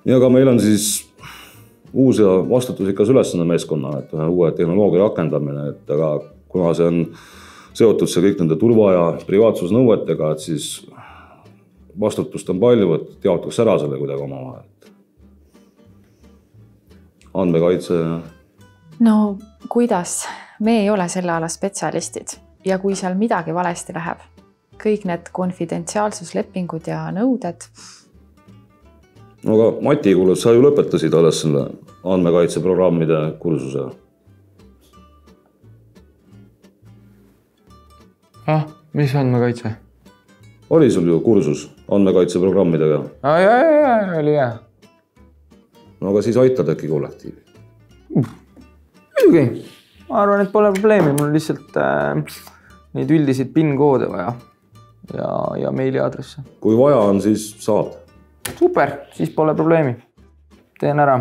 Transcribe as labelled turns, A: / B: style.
A: Ja aga meil on siis uus ja vastutusikas ülesanne meeskonna, et uue tehnoloogia rakendamine, et aga kuna see on seotud see kõik nende turva- ja privaatsusnõuetega, et siis vastutust on palju, et jaotaks ära selle kuidagi omavahel. Andmekaitse.
B: No kuidas? Me ei ole selle ala spetsialistid ja kui seal midagi valesti läheb, kõik need konfidentsiaalsuslepingud ja nõuded.
A: No aga Mati, kuule, sa ju lõpetasid alles selle andmekaitseprogrammide kursuse.
C: Mis andmekaitse?
A: Oli sul ju kursus andmekaitseprogrammidega?
C: Jaa, oli hea.
A: No aga siis aitad äkki kollektiivi?
C: Muidugi. Ma arvan, et pole probleemi. Mul on lihtsalt neid üldiseid PIN-koode vaja ja meiliaadresse.
A: Kui vaja on, siis saad.
C: Super, siis pole probleemi. Teen ära.